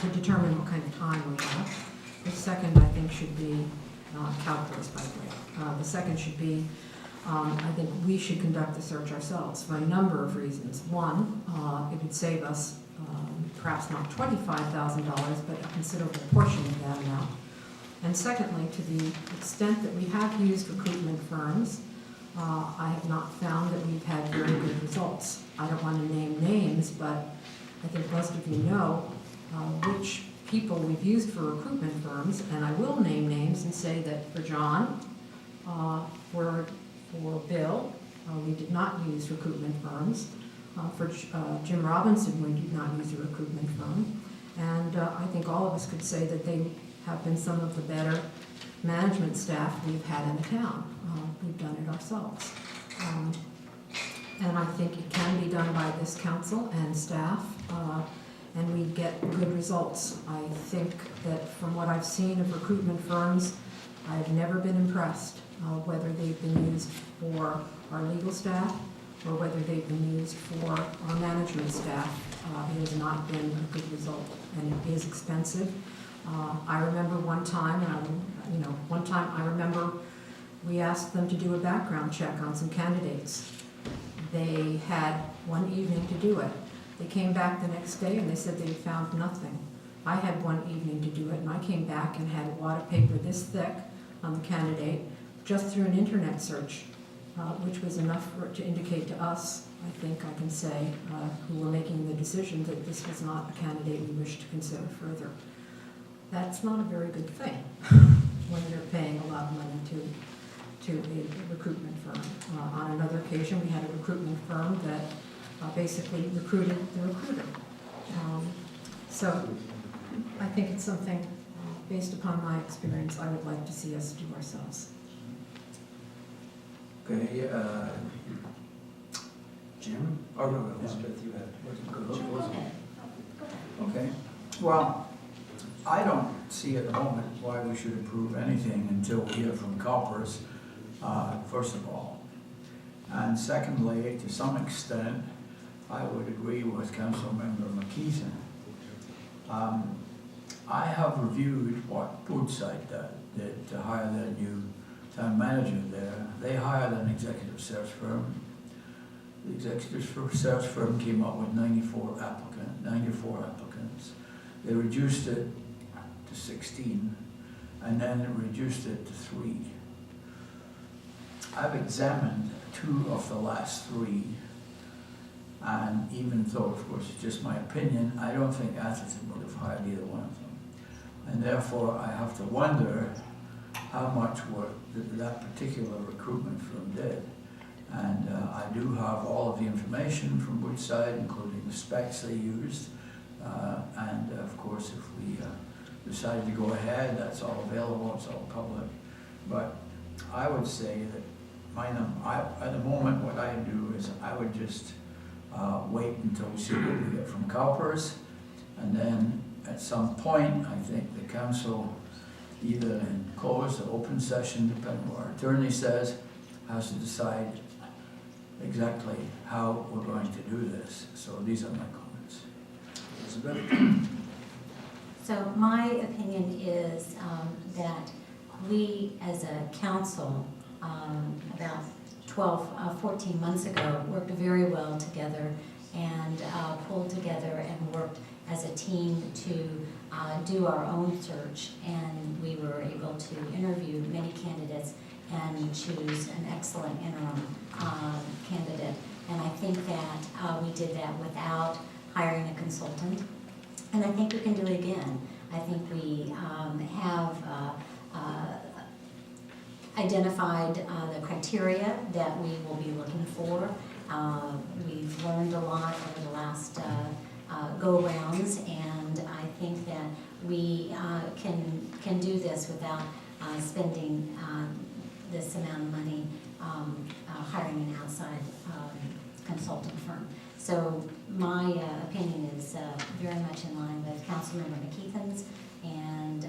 to determine what kind of time we have. The second, I think, should be calculus, by the way. The second should be, I think we should conduct the search ourselves for a number of reasons. One, it would save us perhaps not $25,000, but a considerable portion of that amount. And secondly, to the extent that we have used recruitment firms, I have not found that we've had very good results. I don't want to name names, but I think most of you know which people we've used for recruitment firms, and I will name names and say that for John, for Bill, we did not use recruitment firms. For Jim Robinson, we did not use a recruitment firm. And I think all of us could say that they have been some of the better management staff we've had in the town. We've done it ourselves. And I think it can be done by this council and staff, and we get good results. I think that from what I've seen of recruitment firms, I've never been impressed, whether they've been used for our legal staff or whether they've been used for our management staff. It has not been a good result, and it is expensive. I remember one time, I remember we asked them to do a background check on some candidates. They had one evening to do it. They came back the next day and they said they found nothing. I had one evening to do it, and I came back and had a wad of paper this thick on the candidate just through an internet search, which was enough to indicate to us, I think I can say, who were making the decision that this was not a candidate we wish to consider further. That's not a very good thing when you're paying a lot of money to a recruitment firm. On another occasion, we had a recruitment firm that basically recruited the recruiter. So I think it's something, based upon my experience, I would like to see us do ourselves. Okay, Jim? Oh, no, Elizabeth, you had. Okay, well, I don't see at the moment why we should approve anything until we hear from CalPERS, first of all. And secondly, to some extent, I would agree with Councilmember McKeithen. I have reviewed what Woodside did to hire their new town manager there. They hired an executive search firm. The executive search firm came up with 94 applicants. They reduced it to 16, and then reduced it to 3. I've examined 2 of the last 3, and even though, of course, it's just my opinion, I don't think Atherton would have hired either one of them. And therefore, I have to wonder how much work that particular recruitment firm did. And I do have all of the information from Woodside, including the specs they used. And of course, if we decided to go ahead, that's all available, it's all public. But I would say that at the moment, what I do is I would just wait until we see what we get from CalPERS, and then at some point, I think the council, either in closed or open session, depending on what our attorney says, has to decide exactly how we're going to do this. So these are my comments. Elizabeth? So my opinion is that we as a council, about 14 months ago, worked very well together and pulled together and worked as a team to do our own search, and we were able to interview many candidates and choose an excellent interim candidate. And I think that we did that without hiring a consultant, and I think we can do it again. I think we have identified the criteria that we will be looking for. We've learned a lot over the last go-rounds, and I think that we can do this without spending this amount of money hiring an outside consultant firm. So my opinion is very much in line with Councilmember McKeithen's and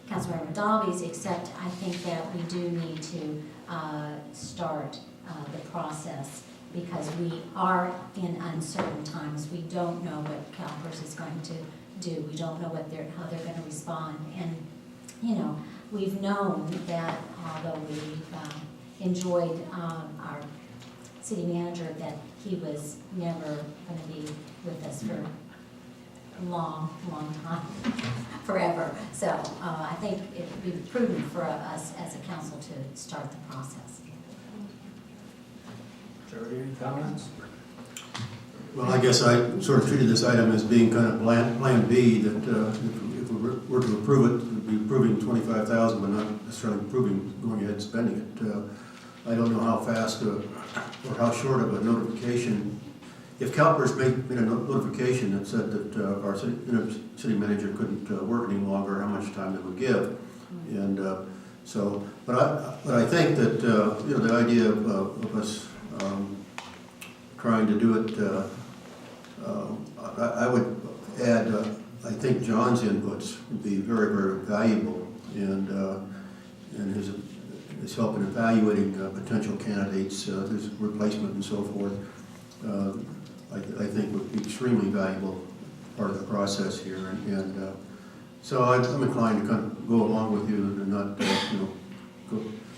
Councilmember Dalby's, except I think that we do need to start the process, because we are in uncertain times. We don't know what CalPERS is going to do. We don't know how they're gonna respond. And, you know, we've known that although we've enjoyed our city manager, that he was never gonna be with us for a long, long time, forever. So I think it would be prudent for us as a council to start the process. Jody, any comments? Well, I guess I sort of treated this item as being kind of plan B, that if we were to approve it, we'd be approving 25,000, but not necessarily approving going ahead and spending it. I don't know how fast or how short of a notification. If CalPERS made a notification that said that our city manager couldn't work any longer, how much time they would give, and but I think that you know, the idea of us trying to do it, I would add, I think John's inputs would be very, very valuable, and his help in evaluating potential candidates, his replacement and so forth, I think would be extremely valuable part of the process here, and so I'm inclined to kind of go along with you and not, you know,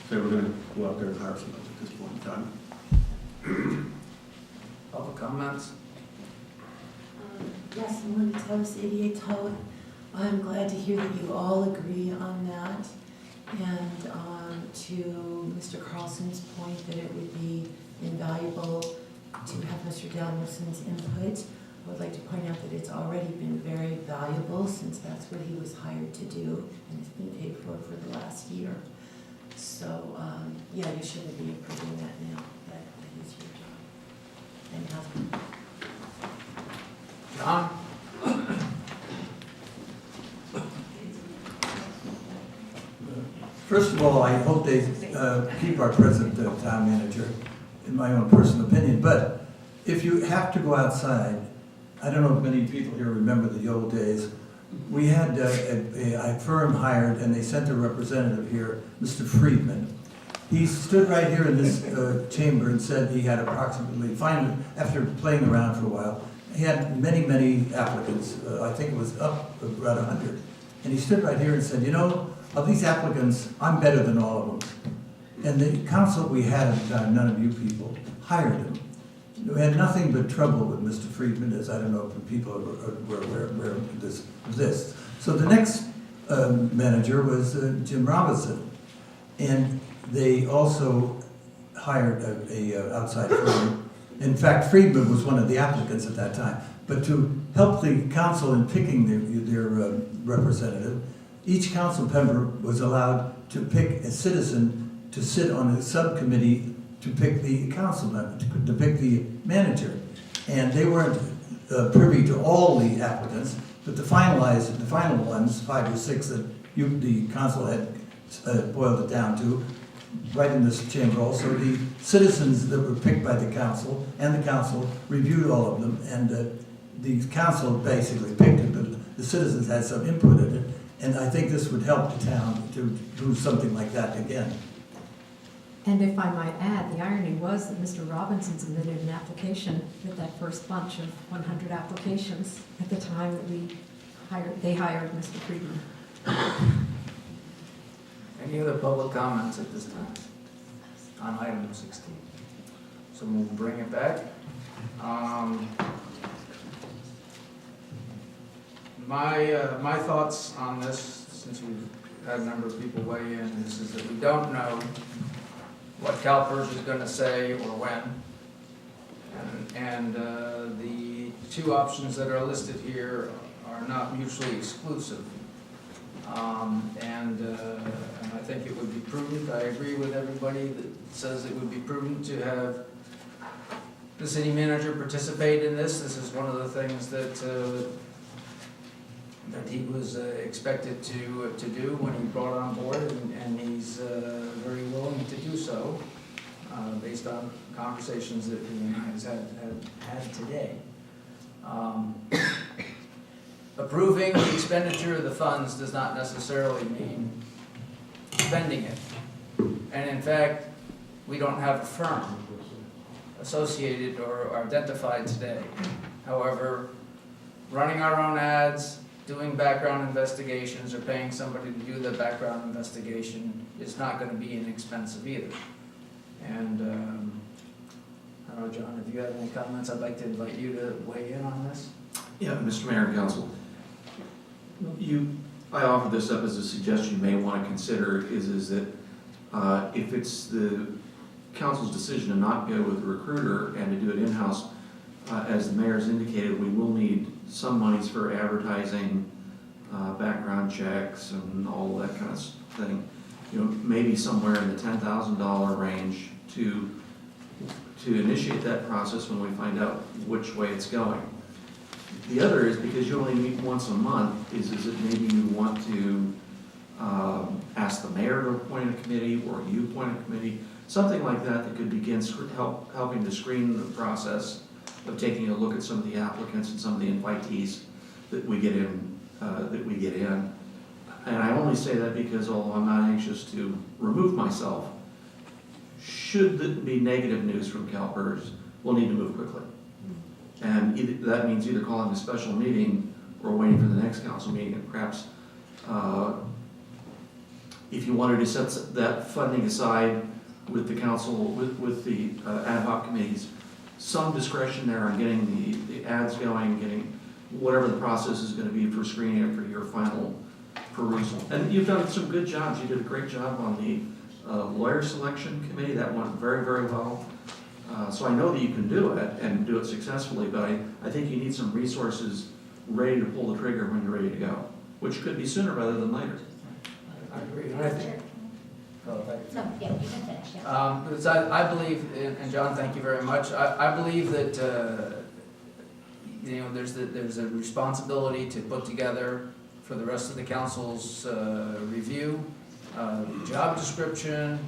say we're going to go out there and hire somebody at this point in time. Public comments? Yes, Melinda Tubbs, 88 Toad. I'm glad to hear that you all agree on that. And to Mr. Carlson's point that it would be invaluable to have Mr. Danielson's input, I would like to point out that it's already been very valuable since that's what he was hired to do and has been paid for the last year. So, yeah, you shouldn't be approving that now. That is your job. And has been. John? First of all, I hope they keep our present town manager, in my own personal opinion. But if you have to go outside, I don't know if many people here remember the old days. We had a firm hired, and they sent a representative here, Mr. Friedman. He stood right here in this chamber and said he had approximately, finally, after playing around for a while, he had many, many applicants. I think it was up around 100. And he stood right here and said, you know, of these applicants, I'm better than all of them. And the council we had at the time, none of you people, hired him. We had nothing but trouble with Mr. Friedman, as I don't know if people were aware of this. So the next manager was Jim Robinson. And they also hired a outside firm. In fact, Friedman was one of the applicants at that time. But to help the council in picking their representative, each council member was allowed to pick a citizen to sit on a subcommittee to pick the council member, to pick the manager. And they weren't privy to all the applicants, but the final ones, 5 or 6 that the council had boiled it down to, right in this chamber also, the citizens that were picked by the council, and the council reviewed all of them, and the council basically picked it, but the citizens had some input in it, and I think this would help the town to do something like that again. And if I might add, the irony was that Mr. Robinson submitted an application with that first bunch of 100 applications at the time that they hired Mr. Friedman. Any other public comments at this time on item 16? So we'll bring it back. My thoughts on this, since we've had a number of people weigh in, is that we don't know what CalPERS is going to say or when. And the two options that are listed here are not mutually exclusive. And I think it would be prudent, I agree with everybody that says it would be prudent to have the city manager participate in this. This is one of the things that he was expected to do when he brought on board, and he's very willing to do so based on conversations that he and I have had today. Approving the expenditure of the funds does not necessarily mean spending it. And in fact, we don't have a firm associated or identified today. However, running our own ads, doing background investigations or paying somebody to do the background investigation is not gonna be inexpensive either. And, I don't know, John, if you have any comments, I'd like to invite you to weigh in on this. Yeah, Mr. Mayor and Council, I offer this up as a suggestion you may want to consider is that if it's the council's decision to not go with the recruiter and to do it in-house, as the mayor's indicated, we will need some monies for advertising, background checks and all that kind of thing. You know, maybe somewhere in the $10,000 range to initiate that process when we find out which way it's going. The other is because you only meet once a month, is it maybe you want to ask the mayor to appoint a committee or you appoint a committee, something like that that could begin helping to screen the process of taking a look at some of the applicants and some of the invitees that we get in. And I only say that because although I'm not anxious to remove myself, should there be negative news from CalPERS, we'll need to move quickly. And that means either calling a special meeting or waiting for the next council meeting, and perhaps if you wanted to set that funding aside with the council, with the ad hoc committees, some discretion there on getting the ads going, getting whatever the process is going to be for screening it for your final perusal. And you've done some good jobs. You did a great job on the lawyer selection committee. That went very, very well. So I know that you can do it and do it successfully, but I think you need some resources ready to pull the trigger when you're ready to go, which could be sooner rather than later. I agree. And I think, oh, thank you. No, yeah, you can finish, yeah. Because I believe, and John, thank you very much. I believe that you know, there's a responsibility to put together for the rest of the council's review, job description,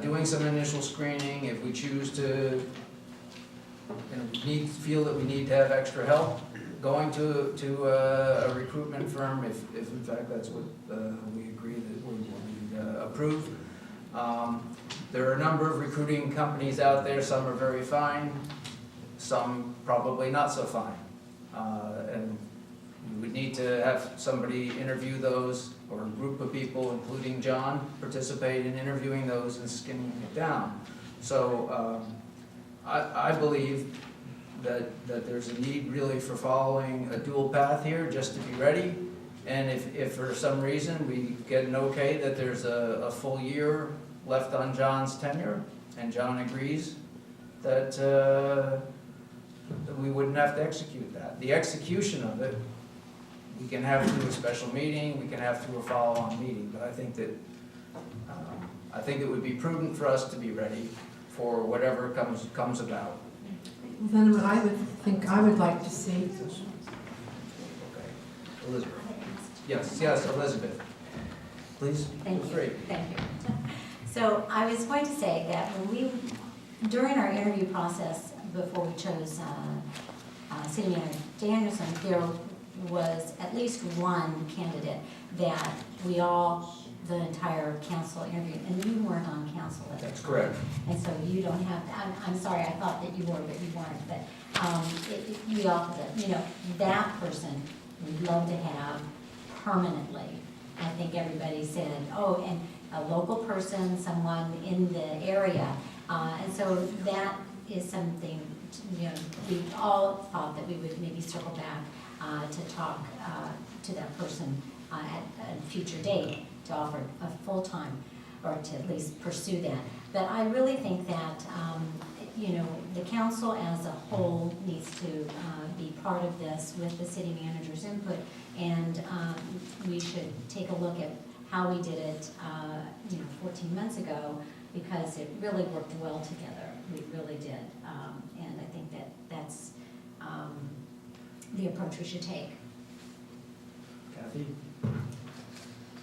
doing some initial screening. If we choose to, feel that we need to have extra help, going to a recruitment firm, if in fact that's what we agree that we approve. There are a number of recruiting companies out there. Some are very fine, some probably not so fine. And we would need to have somebody interview those, or a group of people, including John, participate in interviewing those and skinning it down. So I believe that there's a need really for following a dual path here, just to be ready. And if for some reason we get an okay that there's a full year left on John's tenure, and John agrees that we wouldn't have to execute that. The execution of it, we can have through a special meeting, we can have through a follow-on meeting, but I think that it would be prudent for us to be ready for whatever comes about. Then what I would think I would like to see, Okay. Elizabeth. Yes, Elizabeth. Please, Thank feel you, free. thank you. So I was going to say that during our interview process before we chose City Manager Danielson, there was at least one candidate that the entire council interviewed, and you weren't on council at that time. That's correct. And so you don't have, I'm sorry, I thought that you were, but you weren't, but we offered that, that person we'd love to have permanently. I think everybody said, oh, and a local person, someone in the area, and so that is something, we all thought that we would maybe circle back to talk to that person at a future date to offer a full-time, or to at least pursue that. But I really think that, the council as a whole needs to be part of this with the city manager's input, and we should take a look at how we did it, 14 months ago, because it really worked well together. We really did, and I think that that's the approach we should take. Kathy?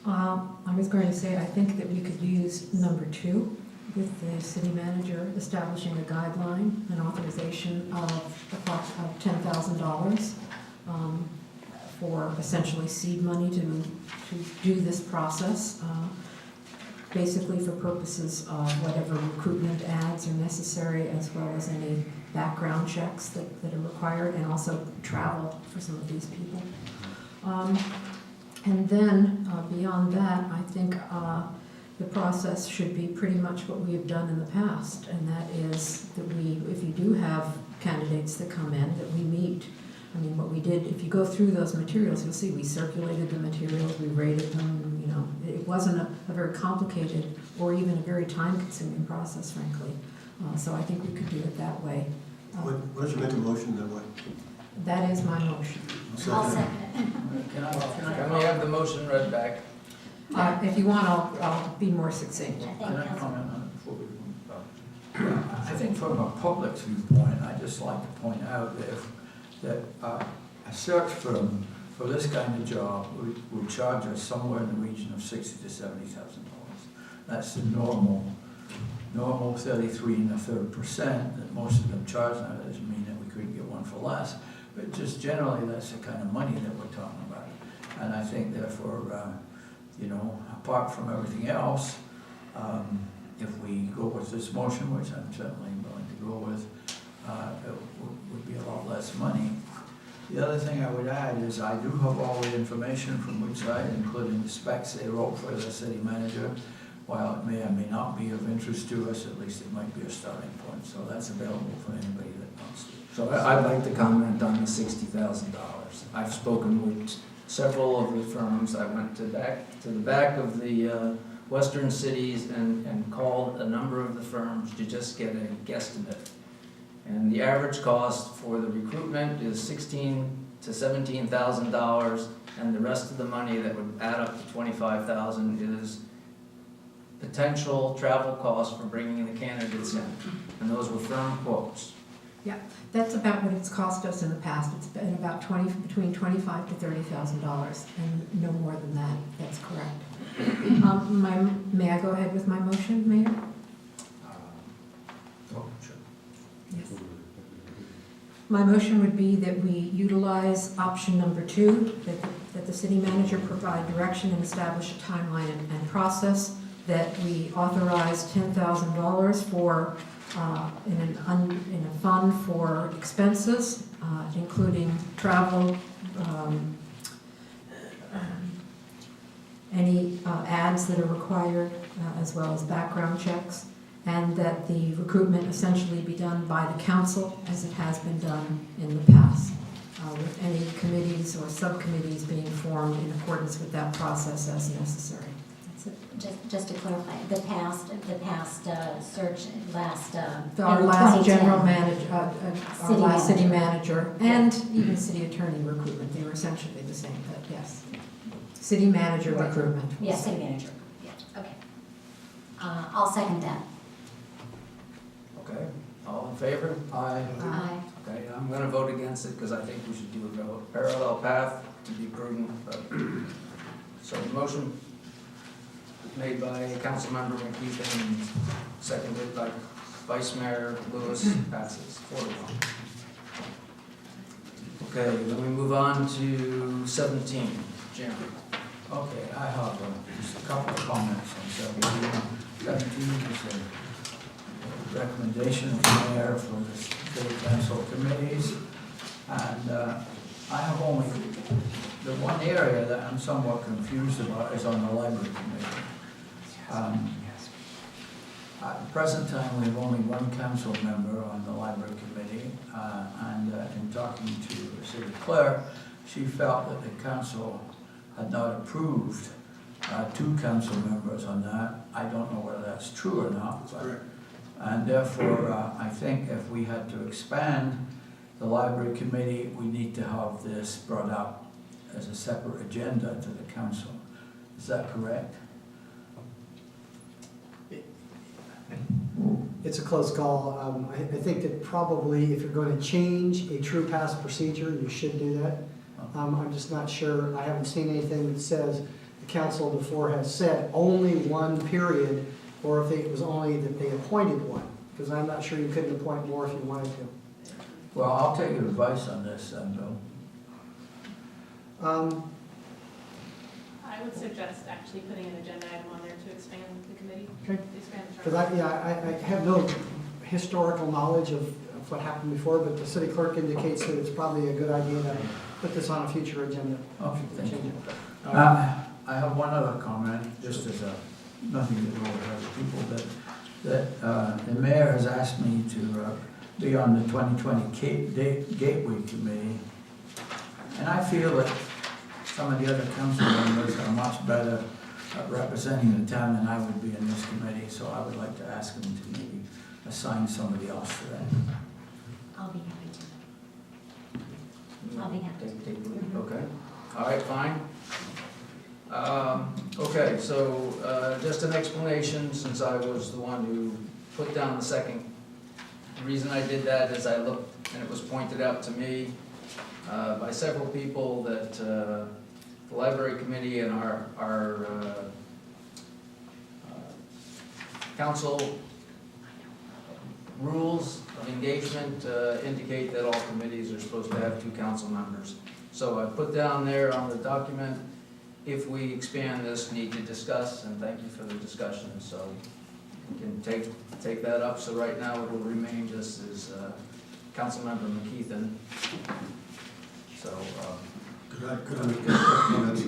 I was going to say, I think that we could use number 2 with the city manager establishing a guideline, an authorization of $10,000 for essentially seed money to do this process, basically for purposes of whatever recruitment ads are necessary, as well as any background checks that are required, and also travel for some of these people. And then, beyond that, I think the process should be pretty much what we have done in the past, and that is that we, if you do have candidates that come in, that we meet. I mean, what we did, if you go through those materials, you'll see we circulated the materials, we rated them, you know. It wasn't a very complicated or even a very time-consuming process, frankly. So I think we could do it that way. Why don't you make a motion that way? That is my motion. I'll second it. Can we have the motion read back? If you want, I'll be more succinct. I Can think I that's- comment on it before we move on? I think from a public viewpoint, I'd just like to point out that a search firm for this kind of job would charge us somewhere in the region of $60,000 to $70,000. That's the normal 33 1/3% that most of them charge. Now, that doesn't mean that we couldn't get one for less, but just generally, that's the kind of money that we're talking about. And I think therefore, apart from everything else, if we go with this motion, which I'm certainly willing to go with, it would be a lot less money. The other thing I would add is I do have all the information from Woodside, including the specs they wrote for the city manager. While it may or may not be of interest to us, at least it might be a starting point. So that's available for anybody that wants to. So I'd like to comment on the $60,000. I've spoken with several of the firms. I went to the back of the western cities and called a number of the firms to just get a guesstimate. And the average cost for the recruitment is $16,000 to $17,000, and the rest of the money that would add up to $25,000 is potential travel costs for bringing the candidates in. And those were firm quotes. That's about what it's cost us in the past. It's been about between $25,000 to $30,000, and no more than that. That's correct. May I go ahead with my motion, Mayor? Oh, sure. Yes. My motion would be that we utilize option number 2, that the city manager provide direction and establish a timeline and process, that we authorize $10,000 for in a fund for expenses, including travel, any ads that are required, as well as background checks, and that the recruitment essentially be done by the council as it has been done in the past, with any committees or subcommittees being formed in accordance with that process as necessary. That's it. Just to clarify, the past search, Our in last 2010. general manager, our City last city manager. manager, and even city attorney recruitment, they were essentially the same, but yes. City manager Right. recruitment. Yeah, city manager, yeah, okay. I'll second that. Okay, all in favor? Aye. Aye. Okay, I'm gonna vote against it because I think we should do a parallel path to be prudent, but, so the motion made by Councilmember McKeithen and seconded by Vice Mayor Lewis passes 4-1. Okay, then we move on to 17, Jim. Okay, I have just a couple of comments on 17. 17 is a recommendation from the mayor for the city council committees. And I have only, the one area that I'm somewhat confused about is on the library committee. At the present time, we have only one council member on the library committee. And in talking to the city clerk, she felt that the council had not approved 2 council members on that. I don't know whether that's true or not. But, and therefore, I think if we had to expand the library committee, we need to have this brought up as a separate agenda to the council. Is that correct? It's a close call. I think that probably if you're going to change a true past procedure, you should do that. I'm just not sure, I haven't seen anything that says the council before has said only one period, or if it was only that they appointed one, because I'm not sure you couldn't appoint more if you wanted to. Well, I'll take your advice on this then, Bill. I would suggest actually putting an agenda item on there to expand the committee, Okay. expand the Because charter. I have no historical knowledge of what happened before, but the city clerk indicates that it's probably a good idea to put this on a future agenda. Okay, thank Change you. it. I have one other comment, just as a, nothing to do with other people, that the mayor has asked me to be on the 2020 Gateway Committee. And I feel that some of the other council members are much better at representing the town than I would be in this committee, so I would like to ask them to maybe assign somebody else to that. I'll be happy to. I'll be happy. Take the lead, okay. All right, fine. Okay, so just an explanation, since I was the one who put down the second. The reason I did that is I looked, and it was pointed out to me by several people that the library committee and our council rules of engagement indicate that all committees are supposed to have 2 council members. So I put down there on the document, if we expand this, need to discuss, and thank you for the discussion. So we can take that up. So right now it will remain just as Councilmember McKeithen. So. Could I make a comment?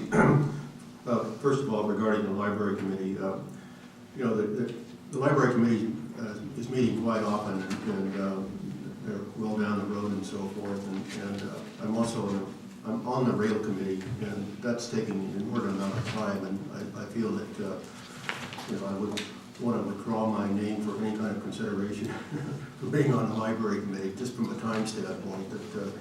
First of all, regarding the library committee, you know, the library committee is meeting quite often, and they're well down the road and so forth. And I'm also I'm on the rail committee, and that's taking an inordinate amount of time. And I feel that you know, I would want to withdraw my name for any kind of consideration for being on the library committee, just from a time standpoint. That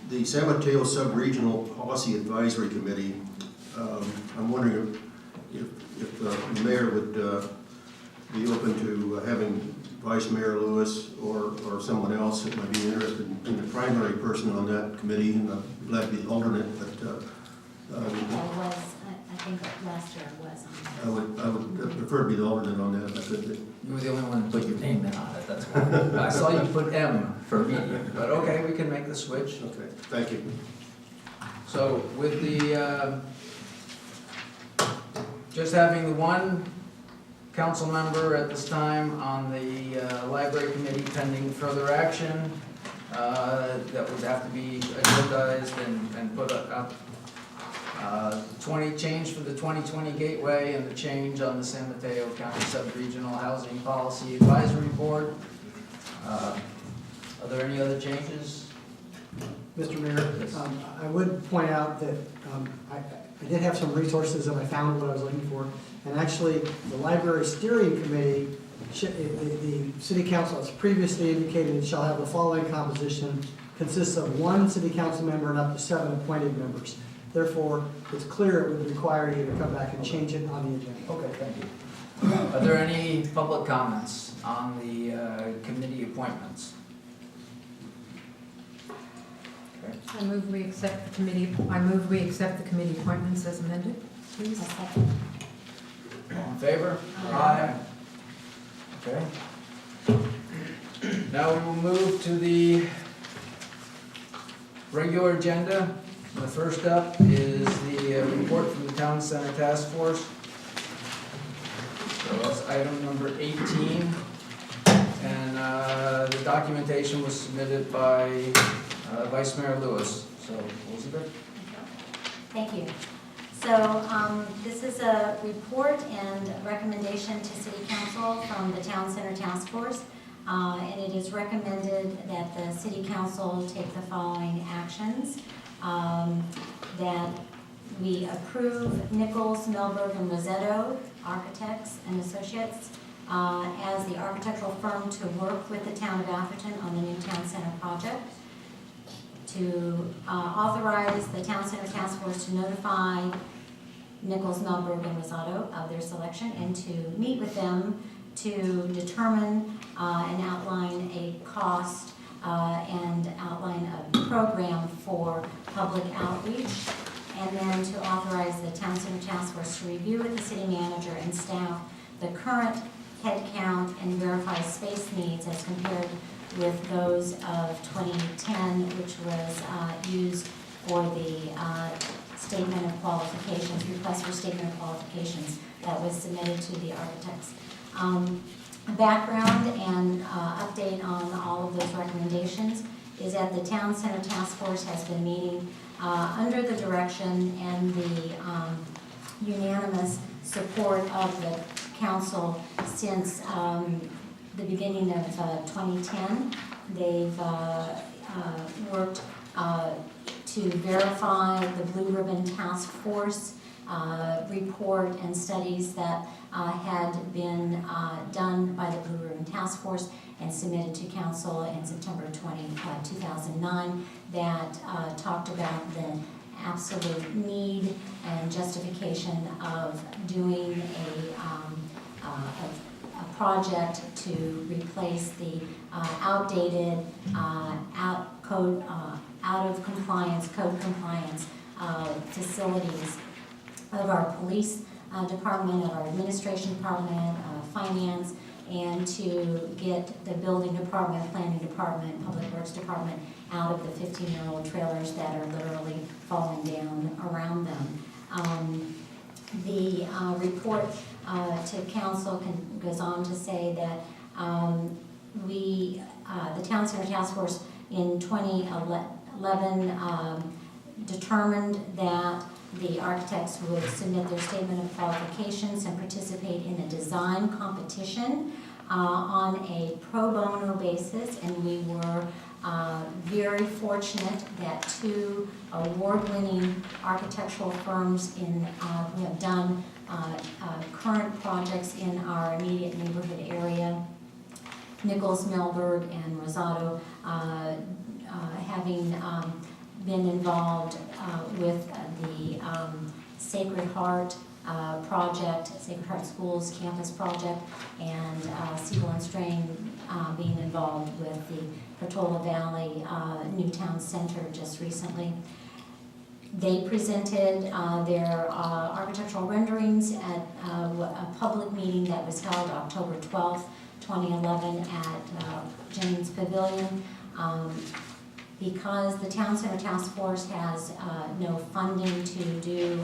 the San Mateo Sub-Regional Policy Advisory Committee, I'm wondering if the mayor would be open to having Vice Mayor Lewis or someone else that might be interested in the primary person on that committee, and I'm glad to be the alternate, but I think last year I was on that. I would prefer to be the alternate on that if I could. You were the only one that put your name in on it, that's why. I saw you put M for medium, but okay, we can make the switch. Okay, thank you. So with the, just having the one council member at this time on the library committee pending further action, that would have to be agendized and put up. 20 change for the 2020 Gateway and the change on the San Mateo County Sub-Regional Housing Policy Advisory Board. Are there any other changes? Mr. Mayor, I would point out that I did have some resources and I found what I was looking for. And actually, the Library Steering Committee, the City Council has previously indicated it shall have the following composition: consists of 1 City Council member and up to 7 appointed members. Therefore, it's clear it would require you to come back and change it on the agenda. Okay, thank you. Are there any public comments on the committee appointments? Okay. I move we accept the committee appointments as amended, please. A second. All in favor? Aye. Okay. Now we will move to the regular agenda. The first up is the report from the Town Center Task Force. So that's item number 18. And the documentation was submitted by Vice Mayor Lewis. So, Elizabeth? Thank you. So this is a report and recommendation to City Council from the Town Center Task Force. And it is recommended that the City Council take the following actions. That we approve Nichols, Melberg, and Rosetto Architects and Associates as the architectural firm to work with the town of Atherton on the new Town Center project. To authorize the Town Center Task Force to notify Nichols, Melberg, and Rosetto of their selection, and to meet with them to determine and outline a cost and outline a program for public outreach, and then to authorize the Town Center Task Force to review with the city manager and staff the current head count and verify space needs as compared with those of 2010, which was used for the statement of qualifications, request for statement of qualifications that was submitted to the architects. background and update on all of those recommendations is that the Town Center Task Force has been meeting under the direction and the unanimous support of the council since the beginning of 2010. They've worked to verify the Blue Ribbon Task Force report and studies that had been done by the Blue Ribbon Task Force and submitted to council in September 2009 that talked about the absolute need and justification of doing a project to replace the outdated, code compliance facilities of our police department, of our administration department, finance, and to get the building department, planning department, public works department out of the 15-year-old trailers that are literally falling down around them. The report to council goes on to say that the Town Center Task Force in 2011 determined that the architects would submit their statement of qualifications and participate in a design competition on a pro bono basis, and we were very fortunate that two award-winning architectural firms who have done current projects in our immediate neighborhood area, Nichols, Melberg, and Rosado, having been involved with the Sacred Heart project, Sacred Heart Schools campus project, and Siegel and Strain being involved with the Portola Valley Newtown Center just recently. They presented their architectural renderings at a public meeting that was held October 12th, 2011 at Jennings Pavilion. Because the Town Center Task Force has no funding to do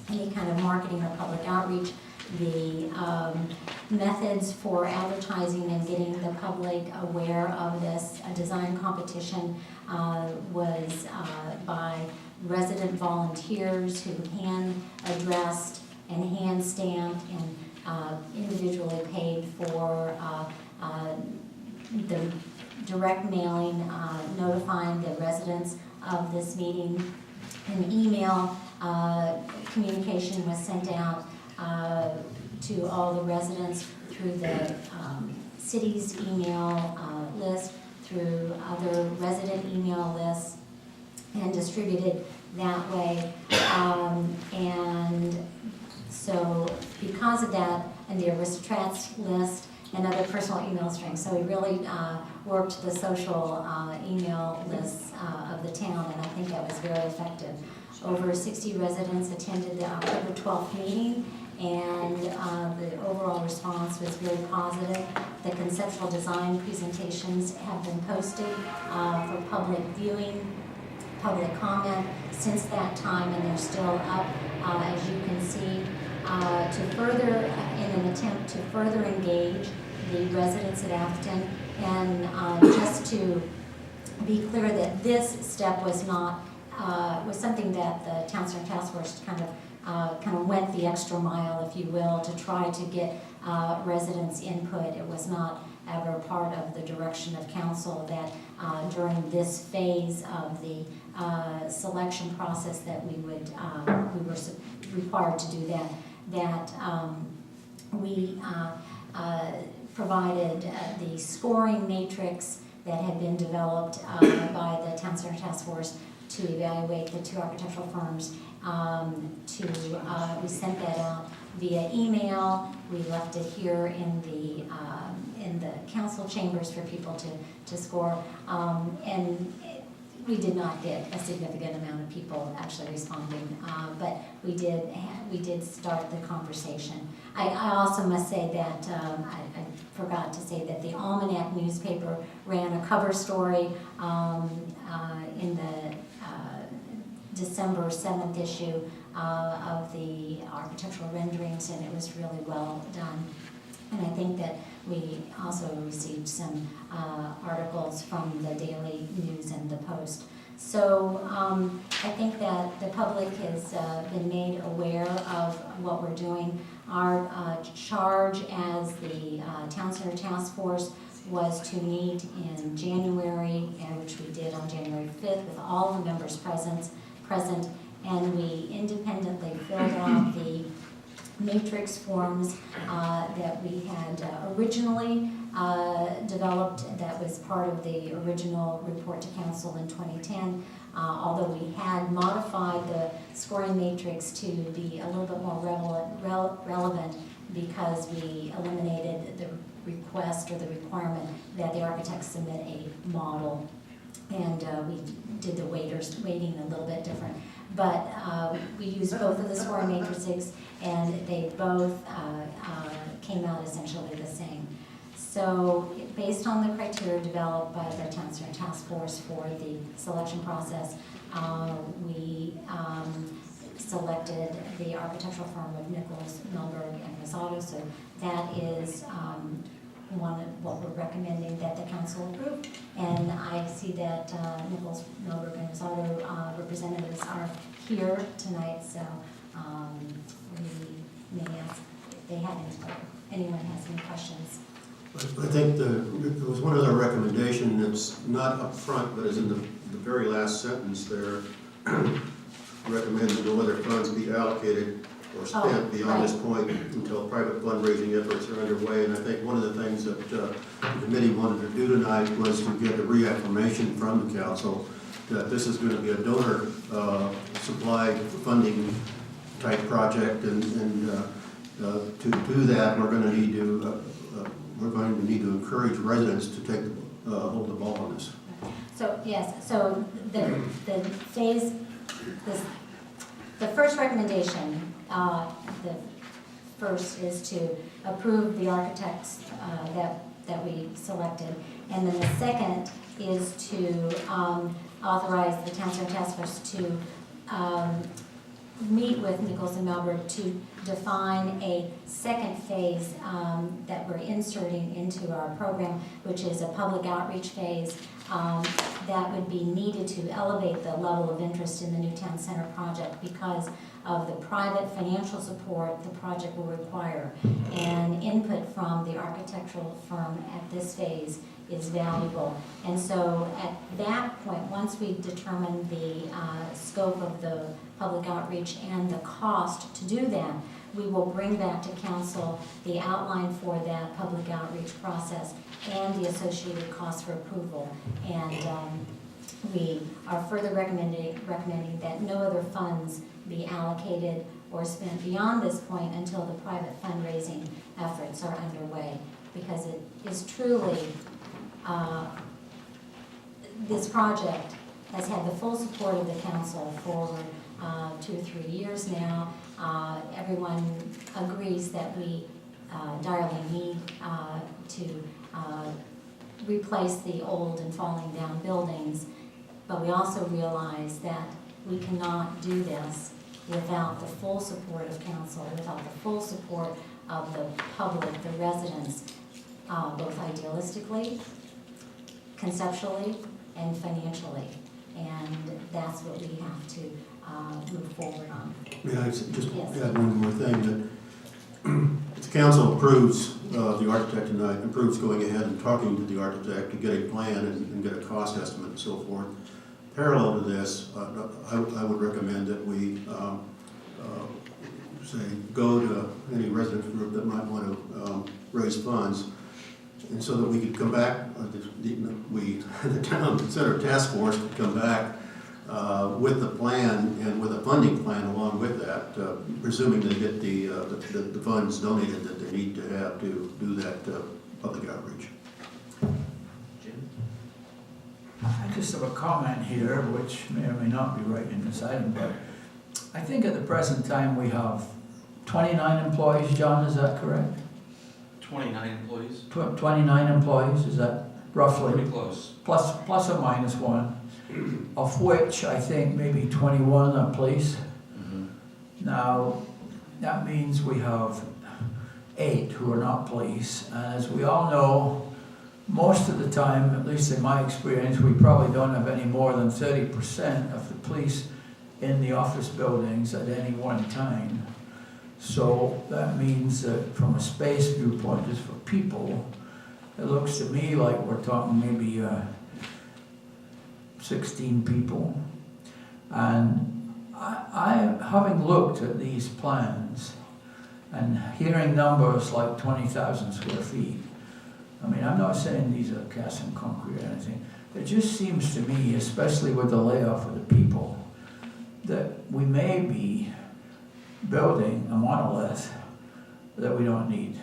any kind of marketing or public outreach, the methods for advertising and getting the public aware of this design competition was by resident volunteers who hand-addressed and hand-stamped and individually paid for the direct mailing, notifying the residents of this meeting. An email communication was sent out to all the residents through the city's email list, through other resident email lists, and distributed that way. And so because of that, and the aristocrats list, and other personal email strings. So we really worked the social email lists of the town, and I think that was very effective. Over 60 residents attended the October 12th meeting, and the overall response was very positive. The conceptual design presentations have been posted for public viewing, public comment since that time, and they're still up, as you can see, to further, in an attempt to further engage the residents of Atherton, and just to be clear that this step was not, was something that the Town Center Task Force kind of went the extra mile, if you will, to try to get residents' input. It was not ever part of the direction of council that during this phase of the selection process that we were required to do that. We provided the scoring matrix that had been developed by the Town Center Task Force to evaluate the two architectural firms. We sent that out via email. We left it here in the council chambers for people to score. And we did not get a significant amount of people actually responding, but we did start the conversation. I also must say that I forgot to say that the Almanac newspaper ran a cover story in the December 7th issue of the architectural renderings, and it was really well done. And I think that We also received some articles from the Daily News and the Post. So I think that the public has been made aware of what we're doing. Our charge as the Town Center Task Force was to meet in January, and which we did on January 5th with all the members present, and we independently filled out the matrix forms that we had originally developed, that was part of the original report to council in 2010. Although we had modified the scoring matrix to be a little bit more relevant because we eliminated the request or the requirement that the architect submit a model, and we did the weighting a little bit different. But we used both of the scoring matrices, and they both came out essentially the same. So based on the criteria developed by the Town Center Task Force for the selection process, we selected the architectural firm of Nichols, Milberg, and Rosado. So that is one of what we're recommending that the council approve. And I see that Nichols, Milberg, and Rosado representatives are here tonight, so we may ask if they have anyone has any questions. I think there was one other recommendation that's not up front, but is in the very last sentence there. Recommended no other funds be allocated or spent beyond this point until private fundraising efforts are underway. And I think one of the things that the committee wanted to do tonight was to get a reaffirmation from the council that this is going to be a donor supplied funding type project, and to do that we're going to need to encourage residents to take hold the ball on this. So yes, so the phase, the first recommendation, the first is to approve the architects that we selected, and then the second is to authorize the Town Center Task Force to meet with Nichols and Milberg to define a second phase that we're inserting into our program, which is a public outreach phase that would be needed to elevate the level of interest in the new town center project because of the private financial support the project will require. And input from the architectural firm at this phase is valuable. And so at that point, once we determine the scope of the public outreach and the cost to do that, we will bring back to council the outline for that public outreach process and the associated costs for approval. And we are further recommending that no other funds be allocated or spent beyond this point until the private fundraising efforts are underway, because it is truly, this project has had the full support of the council for 2 or 3 years now. Everyone agrees that we direly need to replace the old and falling down buildings, but we also realize that we cannot do this without the full support of council, without the full support of the public, the residents, both idealistically, conceptually, and financially. And that's what we have to move forward on. May I just Yes. add one more thing, that if the council approves, the architect tonight approves going ahead and talking to the architect to get a plan and get a cost estimate and so forth. Parallel to this, I would recommend that we say go to any residents group that might want to raise funds, and so that we could come back, the Town Center Task Force could come back with the plan and with a funding plan along with that, presuming they get the funds donated that they need to have to do that public outreach. Jim? I just have a comment here, which may or may not be right in this item, but I think at the present time we have 29 employees. John, is that correct? 29 employees? 29 employees, is that roughly? Pretty close. Plus or minus one, of which I think maybe 21 are police. Now, that means we have 8 who are not police. And as we all know, most of the time, at least in my experience, we probably don't have any more than 30% of the police in the office buildings at any one time. So that means that from a space viewpoint, just for people, it looks to me like we're talking maybe 16 people. And I having looked at these plans and hearing numbers like 20,000 square feet, I mean, I'm not saying these are cast in concrete or anything. It just seems to me, especially with the layoff of the people, that we may be building a monolith that we don't need.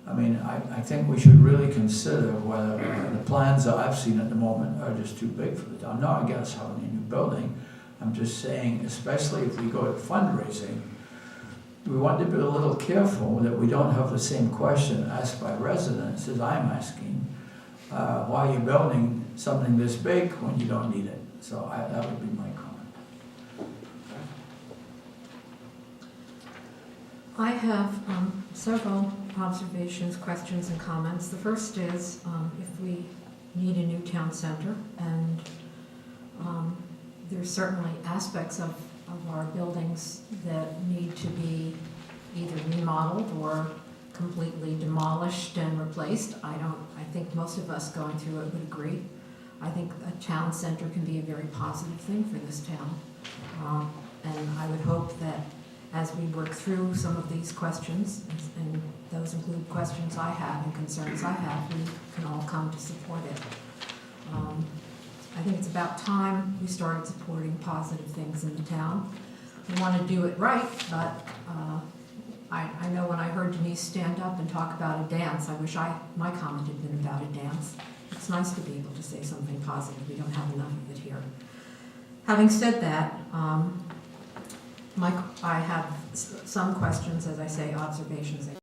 I mean, I think we should really consider whether the plans that I've seen at the moment are just too big for the town. I'm not against having a new building. I'm just saying, especially if we go to fundraising, we want to be a little careful that we don't have the same question asked by residents as I'm asking. Why are you building something this big when you don't need it? So that would be my comment. I have several observations, questions, and comments. The first is if we need a new town center, and there's certainly aspects of our buildings that need to be either remodeled or completely demolished and replaced. I think most of us going through it would agree. I think a town center can be a very positive thing for this town. And I would hope that as we work through some of these questions, and those include questions I have and concerns I have, we can all come to support it. I think it's about time we started supporting positive things in the town. We want to do it right, but I know when I heard Denise stand up and talk about a dance, I wish my comment had been about a dance. It's nice to be able to say something positive. We don't have enough of it here. Having said that, I have some questions, as I say, observations.